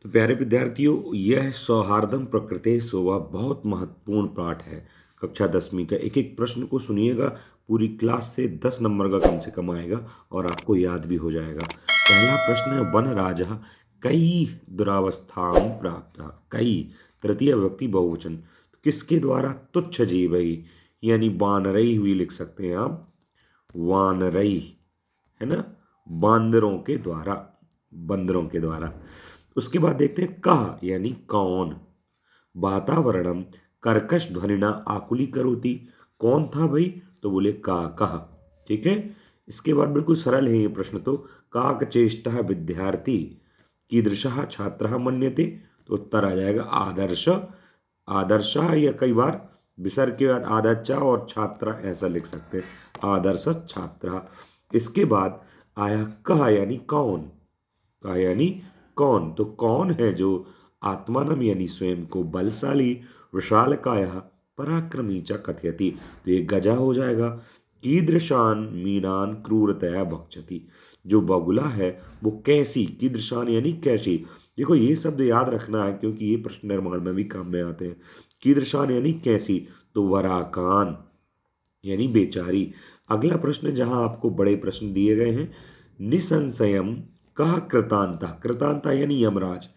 तो प्यारे विद्यार्थियों, यह सौहार्दम प्रकृते सोवा बहुत महत्वपूर्ण पाठ है। कक्षा 10वीं का एक एक प्रश्न को सुनिएगा, पूरी क्लास से 10 नंबर का कम से कम आएगा और आपको याद भी हो जाएगा। पहला प्रश्न है, वन राजा कई दुरावस्थाम प्राप्त। कई तृतीय व्यक्ति बहुवचन, तो किसके द्वारा? तुच्छ जीवई यानी वानरई हुई लिख सकते हैं आप, वानरई, है ना, बांदरों के द्वारा, बंदरों के द्वारा। उसके बाद देखते हैं कह यानी कौन। वातावरणम कर्कश ध्वनिना आकुली करोति। कौन था भाई? तो बोले का कह। ठीक है। इसके बाद बिल्कुल सरल है ये प्रश्न। तो काक चेष्टा विद्यार्थी कीदृशः छात्रः मन्यते। तो उत्तर आ जाएगा आदर्श। आदर्श या कई बार विसर्ग के बाद आदर्श और छात्र ऐसा लिख सकते हैं, आदर्श छात्र। इसके बाद आया कह यानी कौन। कह यानी कौन, तो कौन है जो आत्मानम यानी स्वयं को बलशाली, विशालकाय, पराक्रमी च कथयति। तो ये गजा हो जाएगा। कीदृशान मीनान क्रूरतया भक्षति। जो बगुला है वो कैसी, कीदृशान यानी कैसी। देखो ये शब्द याद रखना है क्योंकि ये प्रश्न निर्माण में भी काम में आते हैं। कीदृशान यानी कैसी, तो वराकान यानी बेचारी। अगला प्रश्न जहां आपको बड़े प्रश्न दिए गए हैं, निसंशयम कह कृतांता। कृतांता यानी यमराज।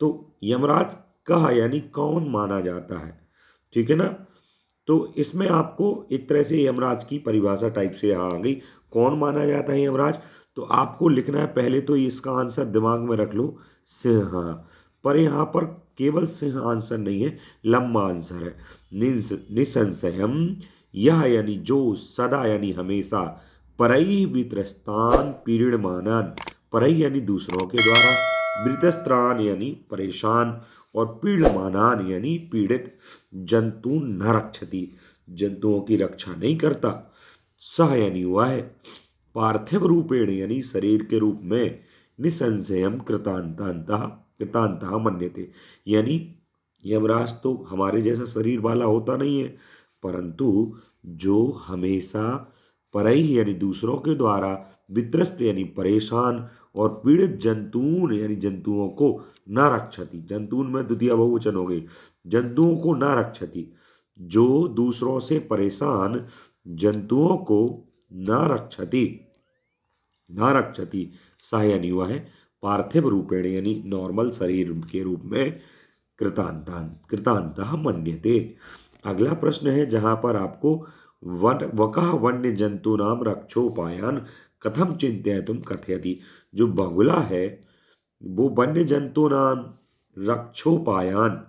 तो यमराज कह यानी कौन माना जाता है। ठीक है ना। तो इसमें आपको एक तरह से यमराज की परिभाषा टाइप से यहाँ आ गई। कौन माना जाता है यमराज? तो आपको लिखना है, पहले तो इसका आंसर दिमाग में रख लो, सिंह। पर यहाँ पर केवल सिंह आंसर नहीं है, लंबा आंसर है। निसंशयम यह यानी जो, सदा यानी हमेशा, परई वित्रस्तान पीड़मानन। परई यानी दूसरों के द्वारा, वित्रस्त्रान यानी परेशान, और पीड़मानान यानी पीड़ित, जंतु न रक्षति जंतुओं की रक्षा नहीं करता, सह यानी हुआ है, पार्थिव रूपेण यानी शरीर के रूप में, निसंशयम कृतांतांतः कृतांतः मन्यते यानी यमराज तो हमारे जैसा शरीर वाला होता नहीं है, परंतु जो हमेशा परई यानी दूसरों के द्वारा, वित्रस्त यानी परेशान, और पीड़ित जंतून यानी जंतुओं को न रक्षति, जंतून में द्वितीय बहुवचन हो गई, जंतुओं को न रक्षति, जो दूसरों से परेशान जंतुओं को न रक्षति, न रक्षति, सह यानी हुआ है पार्थिव रूपेण यानी नॉर्मल शरीर के रूप में, कृतांतान कृतांतः मन्यते। अगला प्रश्न है जहां पर आपको वकः वन्य जंतु नाम रक्षोपायान कथम चिंतयितुम कथयति। जो बगुला है वो वन्य जंतु नाम रक्षोपायान,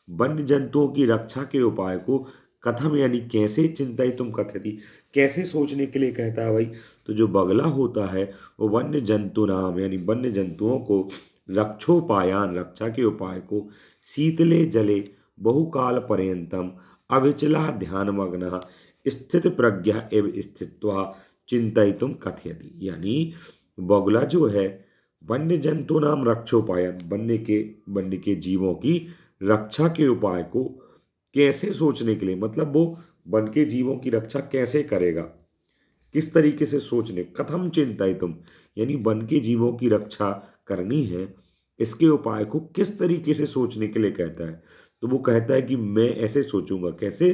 वन्य जंतुओं की रक्षा के उपाय को, कथम यानी कैसे, चिंतयितुम कथयति कैसे सोचने के लिए कहता है भाई। तो जो बगला होता है वो वन्य जंतु नाम यानी वन्य जंतुओं को, रक्षोपायान रक्षा के उपाय को, शीतले जले बहुकाल पर्यंतम अविचला ध्यानमग्न स्थित प्रज्ञा एव स्थित्वा चिंतयितुम कथयति। यानी बगुला जो है वन्य जंतु नाम रक्षोपायन, वन्य के जीवों की रक्षा के उपाय को कैसे सोचने के लिए, मतलब वो वन के जीवों की रक्षा कैसे करेगा, किस तरीके से सोचने, कथम चिंतयितुम यानी वन के जीवों की रक्षा करनी है, इसके उपाय को किस तरीके से सोचने के लिए कहता है। तो वो कहता है कि मैं ऐसे सोचूंगा, कैसे?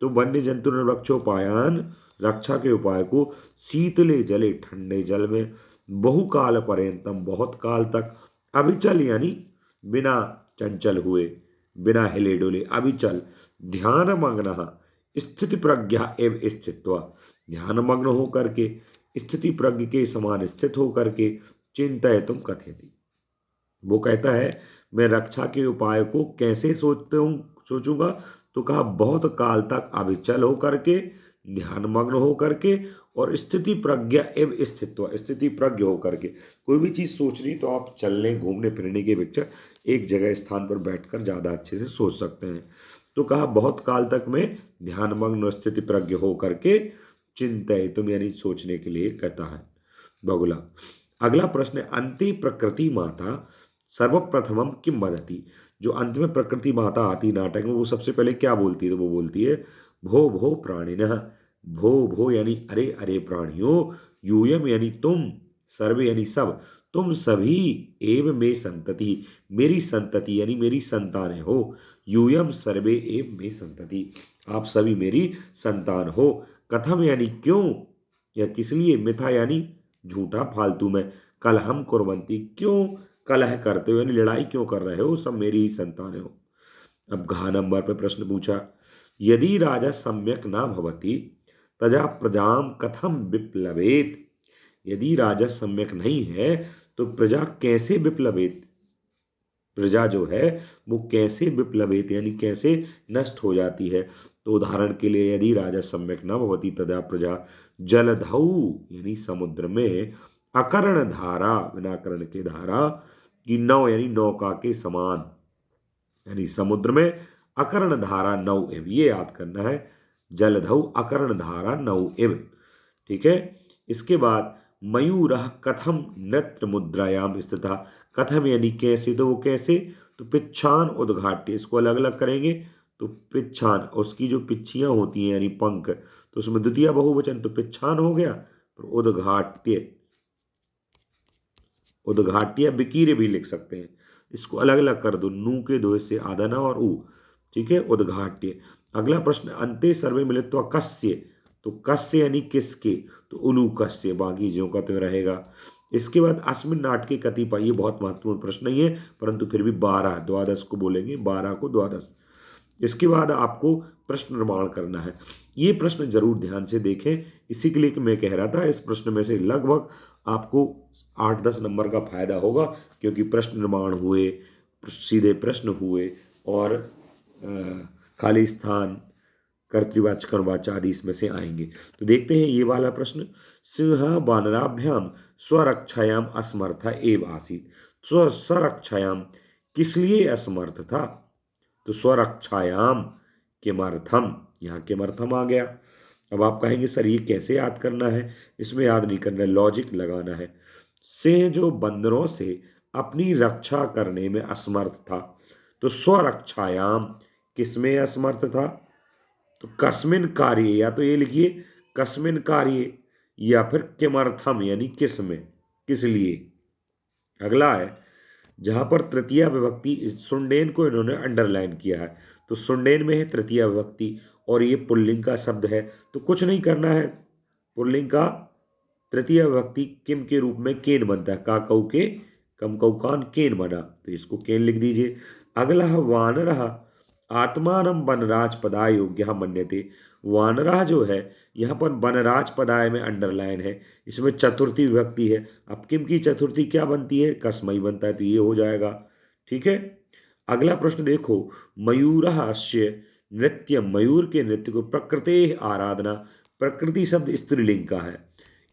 तो वन्य जंतु रक्षोपायन रक्षा के उपाय को, शीतले जले ठंडे जल में, बहुकाल पर्यंतम बहुत काल तक, अविचल यानी बिना चंचल हुए, बिना हिले डुले, अविचल, ध्यान मग्न स्थिति प्रज्ञा एवं स्थित्वा, ध्यान मग्न होकर के, स्थिति प्रज्ञ के समान स्थित होकर के, चिंतयितुम कथयति वो कहता है मैं रक्षा के उपाय को कैसे सोचूंगा। तो कहा बहुत काल तक अविचल होकर के, ध्यान मग्न होकर के, और स्थिति प्रज्ञा एवं स्थित्व स्थिति प्रज्ञ होकर के। कोई भी चीज सोचनी तो आप चलने घूमने फिरने के अपेक्षा एक जगह स्थान पर बैठकर ज्यादा अच्छे से सोच सकते हैं। तो कहा बहुत काल तक मैं ध्यान मग्न और स्थिति प्रज्ञ होकर के, चिंतयितुम यानी सोचने के लिए कहता है बगुला। अगला प्रश्न है, अंते प्रकृति माता सर्वप्रथमम किम वदति। जो अंत में प्रकृति माता आती नाटक में, वो सबसे पहले क्या बोलती है? तो वो बोलती है भो भो प्राणिनः। भो भो यानी अरे अरे प्राणियों, यूयम यानी तुम, सर्वे यानी सब, तुम सभी एव मे संतति, मेरी संतति यानी मेरी संतानें हो। यूयम सर्वे एव मे संतति, आप सभी मेरी संतान हो। कथम यानी क्यों या किस लिए, मिथा यानी झूठा फालतू में, कलहम कुर्वन्ति क्यों कलह करते हो यानी लड़ाई क्यों कर रहे हो, सब मेरी ही संतानें हो। अब घ नंबर पे प्रश्न पूछा, यदि राजा सम्यक ना भवति तजा प्रजाम कथम विप्लवेत, यदि राजा सम्यक नहीं है तो प्रजा कैसे विप्लवेत, प्रजा जो है वो कैसे विप्लवेत यानी कैसे नष्ट हो जाती है। तो उदाहरण के लिए, यदि राजा सम्यक न भवति तदा प्रजा जलधौ यानी समुद्र में, अकर्ण धारा बिना कर्ण के धारा की नौ यानी नौका के समान, यानी समुद्र में अकर्ण धारा नौ इव, ये याद करना है, जलधौ अकर्ण धारा नौ इव। ठीक है। इसके बाद मयूर कथम नृत्य मुद्रायाम स्थिता, कथम यानी कैसे, तो वो कैसे, तो पिच्छान उद्घाट्य, इसको अलग अलग करेंगे तो पिच्छान, उसकी जो पिच्छियां होती हैं यानी पंख, तो उसमें द्वितीय बहुवचन तो पिच्छान हो गया, तो उद्घाट्य, उद्घाट्य विकीर्य भी लिख सकते हैं, इसको अलग अलग कर दो, नू के दो हिस्से आदना और ऊ। ठीक है, उद्घाट्य। अगला प्रश्न, अंते सर्वे मिलित्वा कस्य, तो कस्य यानी किसके, तो उलू कस्य, बाकी ज्यों का त्यों रहेगा। इसके बाद अस्मिन नाटके कतिपय, ये बहुत महत्वपूर्ण प्रश्न नहीं है परंतु फिर भी 12 द्वादश को बोलेंगे, 12 को द्वादश। इसके बाद आपको प्रश्न निर्माण करना है, ये प्रश्न जरूर ध्यान से देखें, इसी के लिए कि मैं कह रहा था इस प्रश्न में से लगभग आपको 8-10 नंबर का फायदा होगा, क्योंकि प्रश्न निर्माण हुए, सीधे प्रश्न हुए और खाली स्थान, कर्तृवाच्य कर्मवाच्य आदि इसमें से आएंगे। तो देखते हैं ये वाला प्रश्न, सिंह वानराभ्याम स्वरक्षायाम असमर्थ एव आसीत, स्वरक्षायाम किस लिए असमर्थ था, तो स्वरक्षायाम किमर्थम, यहाँ किमर्थम आ गया। अब आप कहेंगे सर ये कैसे याद करना है, इसमें याद नहीं करना है, लॉजिक लगाना है। सिंह जो बंदरों से अपनी रक्षा करने में असमर्थ था, तो स्वरक्षायाम किसमें असमर्थ था, तो कस्मिन कार्य, या तो ये लिखिए कस्मिन कार्य या फिर किमर्थम यानी किस में, किस लिए। अगला है, जहां पर तृतीया विभक्ति, सुंडेन को इन्होंने अंडरलाइन किया है, तो सुंडेन में है तृतीया विभक्ति और ये पुल्लिंग का शब्द है, तो कुछ नहीं करना है, पुल्लिंग का तृतीय विभक्ति किम के रूप में केन बनता है, का कऊ के कम कऊ कान केन बना, तो इसको केन लिख दीजिए। अगला है वानरः आत्मानं वनराज पदाय योग्य मन्यते, वानरः जो है यहाँ पर वनराज पदाय में अंडरलाइन है, इसमें चतुर्थी विभक्ति है, अब किम की चतुर्थी क्या बनती है, कस्मई बनता है, तो ये हो जाएगा। ठीक है। अगला प्रश्न देखो, मयूरस्य नृत्य, मयूर के नृत्य को प्रकृते आराधना, प्रकृति शब्द स्त्रीलिंग का है,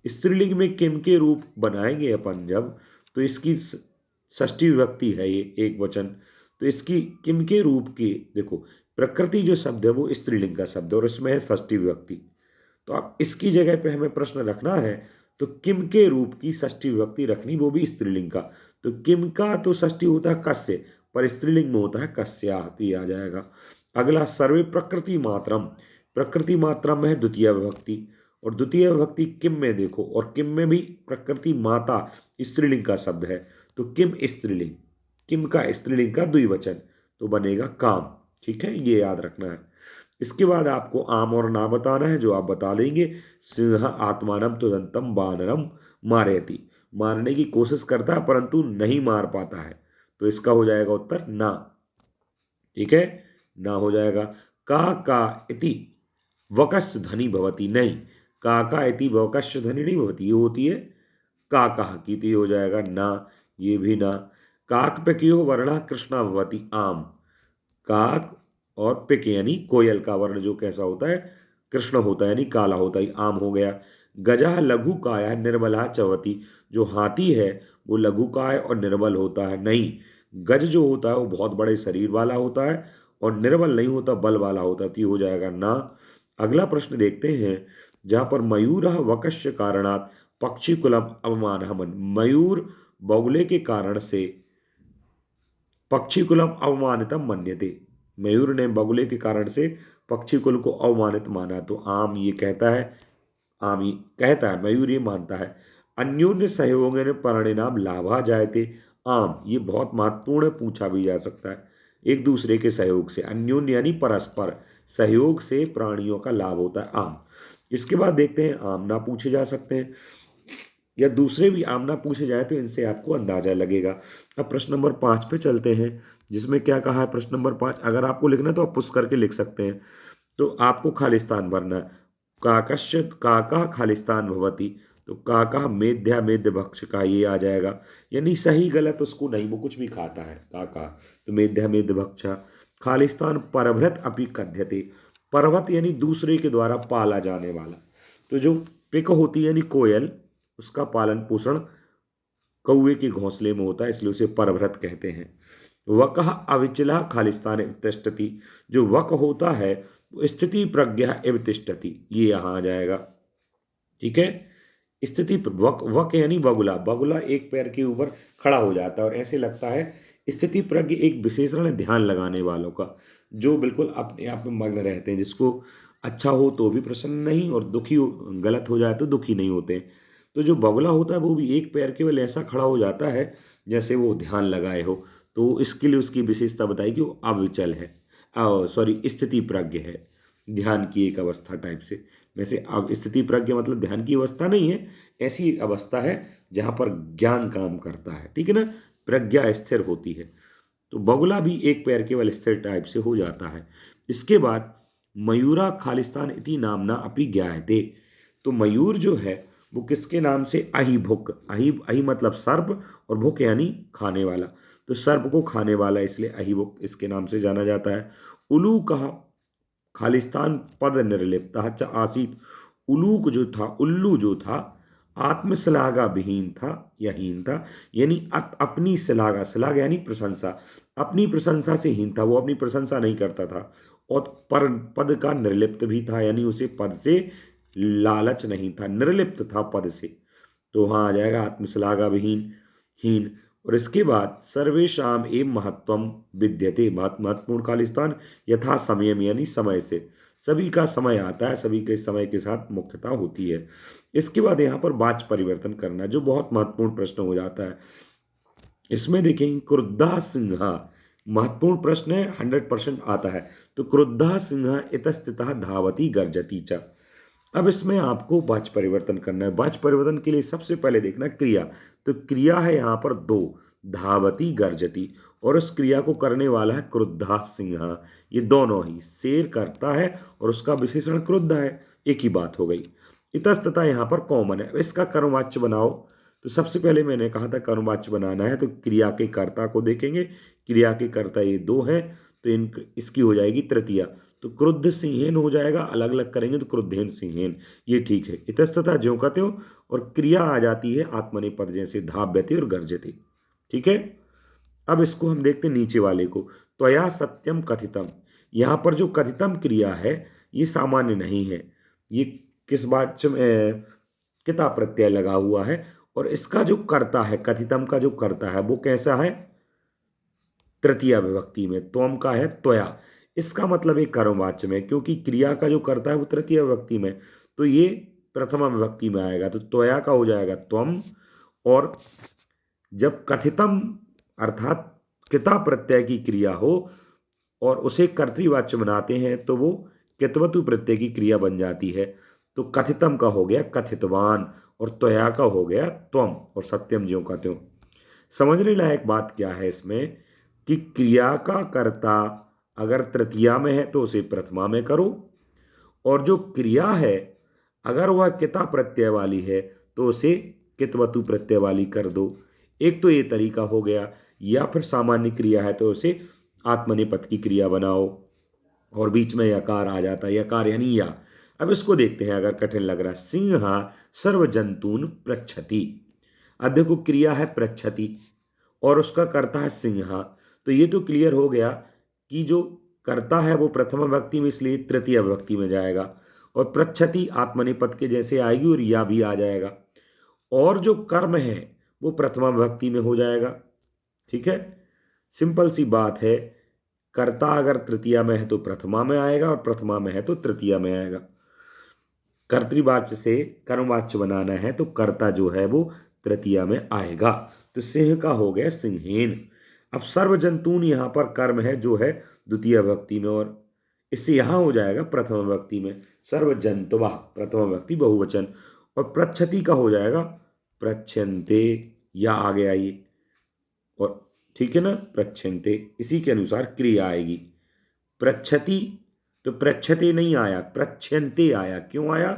स्त्रीलिंग में किम के रूप बनाएंगे अपन जब, तो इसकी षष्ठी विभक्ति है ये एक वचन, तो इसकी किम के रूप की, देखो प्रकृति जो शब्द है वो स्त्रीलिंग का शब्द है और इसमें है षष्ठी विभक्ति, तो आप इसकी जगह पे हमें प्रश्न रखना है, तो किम के रूप की षष्ठी विभक्ति रखनी, वो भी स्त्रीलिंग का, तो किम का तो षष्ठी होता है कस्य, पर स्त्रीलिंग में होता है कस्या, तो ये आ जाएगा। अगला, सर्वे प्रकृति मात्रम, प्रकृति मात्रम में है द्वितीय विभक्ति, और द्वितीय विभक्ति किम में देखो, और किम में भी प्रकृति माता स्त्रीलिंग का शब्द है, तो किम स्त्रीलिंग, किम का स्त्रीलिंग का द्विवचन, तो बनेगा काम। ठीक है, ये याद रखना है। इसके बाद आपको आम और ना बताना है, जो आप बता देंगे, सिंह आत्मानम तुदंतम वानरम मारेति, मारने की कोशिश करता है परंतु नहीं मार पाता है, तो इसका हो जाएगा उत्तर ना। ठीक है, ना हो जाएगा। का इति वकस्य ध्वनि भवती, नहीं, का इति वकस्य ध्वनि नहीं भवती, ये होती है का कहा की, तो ये हो जाएगा ना, ये भी ना। काक पे क्यों वर्ण कृष्णा भवती आम, काक और पिक यानी कोयल का वर्ण जो कैसा होता है, कृष्ण होता है यानी काला होता है, आम हो गया। गजा लघु काया निर्मला चवती, जो हाथी है वो लघु काय और निर्बल होता है, नहीं, गज जो होता है वो बहुत बड़े शरीर वाला होता है और निर्बल नहीं होता, बल वाला होता है, तो ये हो जाएगा ना। अगला प्रश्न देखते हैं, जहाँ पर मयूर वकस्य कारणात पक्षी कुलम अवमान, मयूर बगुले के कारण से पक्षी कुलम अवमानितम मन्यते, मयूर ने बगुले के कारण से पक्षी कुल को अवमानित माना, तो आम ये कहता है, आम ये कहता है, मयूर ये मानता है। अन्योन्य सहयोगेन परिणाम लाभा जायते। आम, ये बहुत महत्वपूर्ण है, पूछा भी जा सकता है। एक दूसरे के सहयोग से, अन्योन्य यानी परस्पर सहयोग से प्राणियों का लाभ होता है, आम। इसके बाद देखते हैं आमना पूछे जा सकते हैं या दूसरे भी आमना पूछे जाए तो इनसे आपको अंदाजा लगेगा। अब प्रश्न नंबर 5 पे चलते हैं, जिसमें क्या कहा है। प्रश्न नंबर 5 अगर आपको लिखना है तो आप पुश करके लिख सकते हैं। तो आपको खालिस्तान भरना है। काकश्चित काका खालिस्तान भवति, तो काका मेध्या मेध्य भक्ष का ये आ जाएगा, यानी सही गलत उसको नहीं, वो कुछ भी खाता है काका, तो मेध्या मेध्य भक्षा। खालिस्तान परभृत अपि कथ्यते, पर्वत यानी दूसरे के द्वारा पाला जाने वाला। तो जो पिक होती है यानी कोयल, उसका पालन पोषण कौवे के घोंसले में होता है, इसलिए उसे परभृत कहते हैं। वकः अविचला खालिस्तान तिष्ठति, जो वक होता है वो स्थिति प्रज्ञा एव तिष्ठति, ये यहाँ आ जाएगा। ठीक है, स्थिति वक, वक यानी बगुला, बगुला एक पैर के ऊपर खड़ा हो जाता है और ऐसे लगता है। स्थिति प्रज्ञ एक विशेषण है ध्यान लगाने वालों का, जो बिल्कुल अपने आप में मग्न रहते हैं, जिसको अच्छा हो तो भी प्रसन्न नहीं और दुखी हो, गलत हो जाए तो दुखी नहीं होते। तो जो बगुला होता है वो भी एक पैर केवल ऐसा खड़ा हो जाता है जैसे वो ध्यान लगाए हो। तो इसके लिए उसकी विशेषता बताई कि वो अविचल है, सॉरी स्थिति प्रज्ञ है, ध्यान की एक अवस्था टाइप से। वैसे अब स्थिति प्रज्ञ मतलब ध्यान की अवस्था नहीं है, ऐसी एक अवस्था है जहाँ पर ज्ञान काम करता है, ठीक है ना, प्रज्ञा स्थिर होती है। तो बगुला भी एक पैर केवल स्थिर टाइप से हो जाता है। इसके बाद मयूरा खालिस्तान इति नामना अपि ज्ञायते, तो मयूर जो है वो किसके नाम से, अहि भुक, अहि अहि मतलब सर्प और भुक यानी खाने वाला, तो सर्प को खाने वाला इसलिए अहि भुक इसके नाम से जाना जाता है। उलू कहा खालिस्तान पद निर्लिप्ता च आसीत, उलूक जो था, उल्लू जो था आत्मश्लाघा विहीन था या हीन था, यानी अपनी श्लाघा, श्लाघा यानी प्रशंसा, अपनी प्रशंसा से हीन था, वो अपनी प्रशंसा नहीं करता था। और पर पद का निर्लिप्त भी था, यानी उसे पद से लालच नहीं था, निर्लिप्त था पद से। तो वहाँ आ जाएगा आत्मश्लाघा विहीन, हीन। और इसके बाद सर्वेशाम एवं महत्वम विद्यते, महत्वपूर्ण खालिस्तान यथा समयम यानी समय से, सभी का समय आता है, सभी के समय के साथ मुख्यता होती है। इसके बाद यहाँ पर वाच्य परिवर्तन करना, जो बहुत महत्वपूर्ण प्रश्न हो जाता है। इसमें देखेंगे क्रुद्धा सिंहा, महत्वपूर्ण प्रश्न है, 100% आता है। तो क्रुद्धा सिंहा इतस्थितः धावती गर्जती च। अब इसमें आपको वाच्य परिवर्तन करना है। वाच्य परिवर्तन के लिए सबसे पहले देखना क्रिया, तो क्रिया है यहाँ पर दो, धावती गर्जती, और उस क्रिया को करने वाला है क्रुद्धा सिंहा। ये दोनों ही, शेर करता है और उसका विशेषण क्रुद्ध है, एक ही बात हो गई। इतस्तता यहाँ पर कॉमन है। इसका कर्मवाच्य बनाओ, तो सबसे पहले मैंने कहा था कर्मवाच्य बनाना है, तो क्रिया के कर्ता को देखेंगे, क्रिया के कर्ता ये दो हैं, तो इसकी हो जाएगी तृतीया, तो क्रुद्ध सिंहेन हो जाएगा, अलग अलग करेंगे तो क्रुद्धेन सिंहेन, ये ठीक है। इतस्ततः ज्यों कहते हो, और क्रिया आ जाती है आत्मनेपद जैसे धाव्यते और गर्जते, ठीक है। अब इसको हम देखते हैं नीचे वाले को, त्वया सत्यम कथितम, यहाँ पर जो कथितम क्रिया है ये सामान्य नहीं है, ये किस बात में किता प्रत्यय लगा हुआ है, और इसका जो कर्ता है, कथितम का जो कर्ता है वो कैसा है, तृतीया विभक्ति में, त्वम का है त्वया, इसका मतलब एक कर्मवाच्य में, क्योंकि क्रिया का जो करता है वो तृतीय विभक्ति में, तो ये प्रथमा विभक्ति में आएगा, तो त्वया का हो जाएगा त्वम। और जब कथितम अर्थात किता प्रत्यय की क्रिया हो और उसे कर्तृवाच्य बनाते हैं तो वो कितवतु प्रत्यय की क्रिया बन जाती है। तो कथितम का हो गया कथितवान और त्वया का हो गया त्वम, और सत्यम ज्यों का त्यों। समझने लायक बात क्या है इसमें कि क्रिया का कर्ता अगर तृतीया में है तो उसे प्रथमा में करो, और जो क्रिया है अगर वह किता प्रत्यय वाली है तो उसे कितवतु प्रत्यय वाली कर दो। एक तो ये तरीका हो गया, या फिर सामान्य क्रिया है तो उसे आत्मनेपद की क्रिया बनाओ और बीच में यकार आ जाता है, यकार यानी या। अब इसको देखते हैं, अगर कठिन लग रहा है, सिंहा सर्व जंतून पृच्छति। अब देखो क्रिया है पृच्छति और उसका कर्ता है सिंहा, तो ये तो क्लियर हो गया कि जो कर्ता है वो प्रथम विभक्ति में, इसलिए तृतीय विभक्ति में जाएगा, और पृच्छति आत्मनेपद के जैसे आएगी और या भी आ जाएगा, और जो कर्म है वो प्रथमा विभक्ति में हो जाएगा, ठीक है। सिंपल सी बात है, कर्ता अगर तृतीया में है तो प्रथमा में आएगा और प्रथमा में है तो तृतीया में आएगा। कर्तृवाच्य से कर्मवाच्य बनाना है तो कर्ता जो है वो तृतीया में आएगा। तो सिंह का हो गया सिंहेन। अब सर्वजंतून यहाँ पर कर्म है जो है द्वितीय विभक्ति में, और इससे यहाँ हो जाएगा प्रथम विभक्ति में सर्वजंतुवा, प्रथम विभक्ति बहुवचन। और प्रच्छति का हो जाएगा प्रच्छन्ते, या आ गया ये, और ठीक है ना, प्रच्छन्ते, इसी के अनुसार क्रिया आएगी। प्रच्छति तो प्रच्छते नहीं आया, प्रच्छन्ते आया। क्यों आया?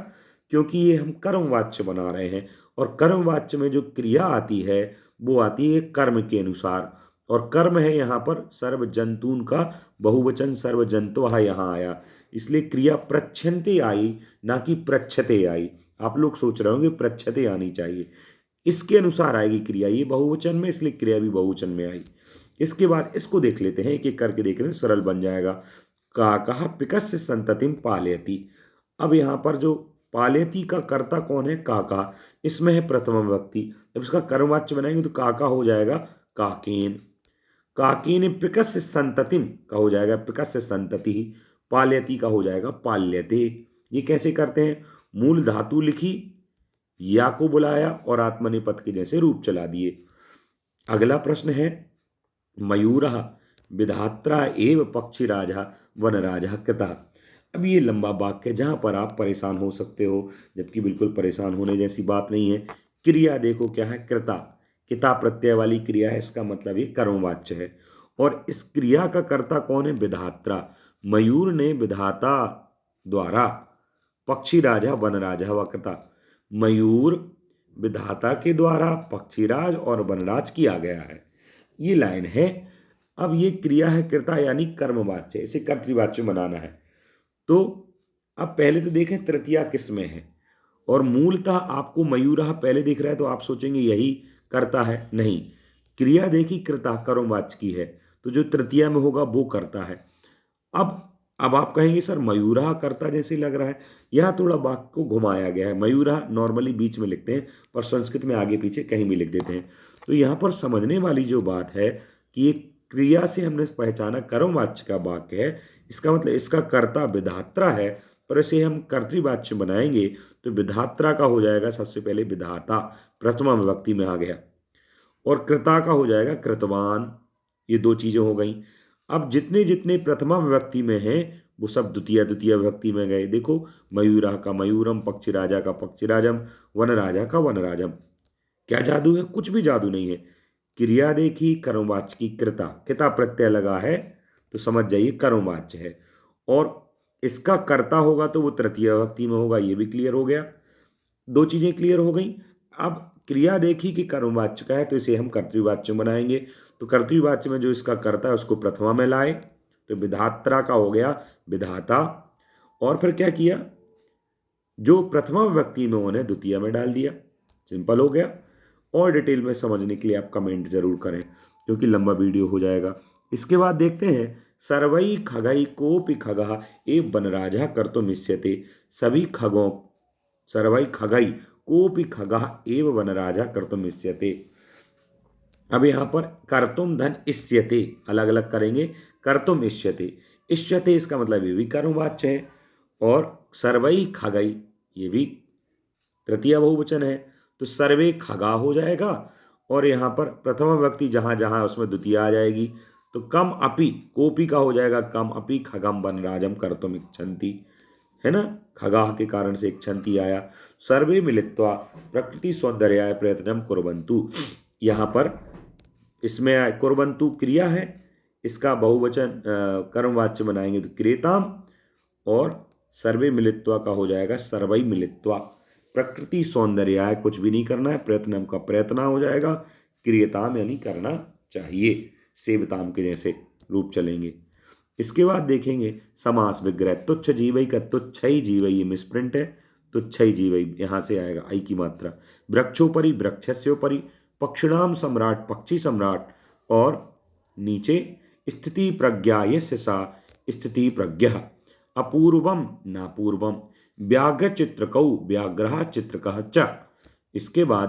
क्योंकि ये हम कर्मवाच्य बना रहे हैं, और कर्मवाच्य में जो क्रिया आती है वो आती है कर्म के अनुसार, और कर्म है यहाँ पर सर्वजंतून का बहुवचन सर्वजंतुः यहाँ आया, इसलिए क्रिया प्रच्छन्ते आई, ना कि प्रच्छते आई। आप लोग सोच रहे होंगे प्रच्छते आनी चाहिए, इसके अनुसार आएगी क्रिया, ये बहुवचन में इसलिए क्रिया भी बहुवचन में आई। इसके बाद इसको देख लेते हैं, एक एक करके देख रहे हैं, सरल बन जाएगा। का कहा पिकस्य संततिम पालयति। अब यहाँ पर जो पालयति का कर्ता कौन है? काका, इसमें है प्रथम विभक्ति। जब इसका कर्मवाच्य बनाएंगे तो काका हो जाएगा काकेन। काकेन पिकस्य संततिम का हो जाएगा पिकस्य संतति, पालयति का हो जाएगा पाल्यते। ये कैसे करते हैं? मूल धातु लिखी, या को बुलाया और आत्मनेपद के जैसे रूप चला दिए। अगला प्रश्न है मयूरः विधात्रा एव पक्षीराजा वनराजा कृतः। अब ये लंबा वाक्य है जहाँ पर आप परेशान हो सकते हो, जबकि बिल्कुल परेशान होने जैसी बात नहीं है। क्रिया देखो क्या है, कृता, किता प्रत्यय वाली क्रिया है, इसका मतलब ये कर्मवाच्य है। और इस क्रिया का कर्ता कौन है? विधात्रा। मयूर ने विधाता द्वारा पक्षी राजा वनराजा व कृता। मयूर विधाता के द्वारा पक्षीराज और वनराज किया गया है, ये लाइन है। अब ये क्रिया है कृता यानी कर्मवाच्य, इसे कर्तृवाच्य बनाना है। तो अब पहले तो देखें तृतीया किस में है, और मूलतः आपको मयूरः पहले दिख रहा है तो आप सोचेंगे यही कर्ता है, नहीं। क्रिया देखी कृता कर्मवाच्य की है, तो जो तृतीया में होगा वो कर्ता है। अब आप कहेंगे सर मयूरः कर्ता जैसे लग रहा है, यहाँ थोड़ा वाक्य को घुमाया गया है। मयूरः नॉर्मली बीच में लिखते हैं, पर संस्कृत में आगे पीछे कहीं भी लिख देते हैं। तो यहाँ पर समझने वाली जो बात है कि ये क्रिया से हमने पहचाना कर्मवाच्य का वाक्य है, इसका मतलब इसका कर्ता विधात्रा है, पर इसे हम कर्तृवाच्य बनाएंगे तो विधात्रा का हो जाएगा सबसे पहले विधाता, प्रथमा विभक्ति में आ गया, और कृता का हो जाएगा कृतवान। ये दो चीजें हो गई। अब जितने जितने प्रथमा विभक्ति में हैं वो सब द्वितीय विभक्ति में गए। देखो मयूरः का मयूरम, पक्षीराजा का पक्षीराजम, वनराजा का वनराजम। क्या जादू है? कुछ भी जादू नहीं है। क्रिया देखी कर्मवाच्य की कृता, किता प्रत्यय लगा है तो समझ जाइए कर्मवाच्य है, और इसका कर्ता होगा तो वो तृतीय विभक्ति में होगा, ये भी क्लियर हो गया। दो चीजें क्लियर हो गई। अब क्रिया देखी कि कर्मवाच्य का है तो इसे हम कर्तृवाच्य बनाएंगे, तो कर्तृवाच्य में जो इसका कर्ता है उसको प्रथमा में लाए, तो विधात्रा का हो गया विधाता, और फिर क्या किया, जो प्रथमा विभक्ति में उन्हें द्वितीय में डाल दिया। सिंपल हो गया। और डिटेल में समझने के लिए आप कमेंट जरूर करें, क्योंकि लंबा वीडियो हो जाएगा। इसके बाद देखते हैं सर्वै खगै कोपि खगः एव वनराजः कर्तुमिष्यते। सभी खगों, सर्वै खगै कोपि खगः एव वनराजः कर्तुमिष्यते। अब यहाँ पर कर्तुम धन इष्यते अलग अलग करेंगे। कर्तुम इष्यते, इष्यते इसका मतलब ये भी कर्मवाच्य है, और सर्वै खगै ये भी तृतीय बहुवचन है, तो सर्वे खगा हो जाएगा। और यहाँ पर प्रथम विभक्ति जहाँ जहाँ उसमें द्वितीय आ जाएगी, तो कम अपि, कोपी का हो जाएगा कम अपि खगम वनराजम कर्तुम इच्छन्ति, है ना, खगाह के कारण से इच्छन्ति आया। सर्वे मिलित्वा प्रकृति सौंदर्याय प्रयत्नम कुर्वन्तु, यहाँ पर इसमें कुर्वन्तु क्रिया है, इसका बहुवचन कर्मवाच्य बनाएंगे तो क्रियताम, और सर्वे मिलित्वा का हो जाएगा सर्वै मिलित्वा। प्रकृति सौंदर्याय कुछ भी नहीं करना है, प्रयत्नम का प्रयत्न हो जाएगा, क्रियताम यानी करना चाहिए, सेवताम के जैसे रूप चलेंगे। इसके बाद देखेंगे समास विग्रह। तुच्छ जीवई का तुच्छई जीवई, ये मिसप्रिंट है, तुच्छई जीवई यहाँ से आएगा आई की मात्रा। वृक्षोपरि वृक्षस्योपरि, पक्षिणाम सम्राट पक्षी सम्राट, और नीचे स्थिति प्रज्ञा यस्य सा स्थिति प्रज्ञः, अपूर्वम नापूर्वम, व्याघ्र चित्रकौ व्याघ्रः चित्रकः च। इसके बाद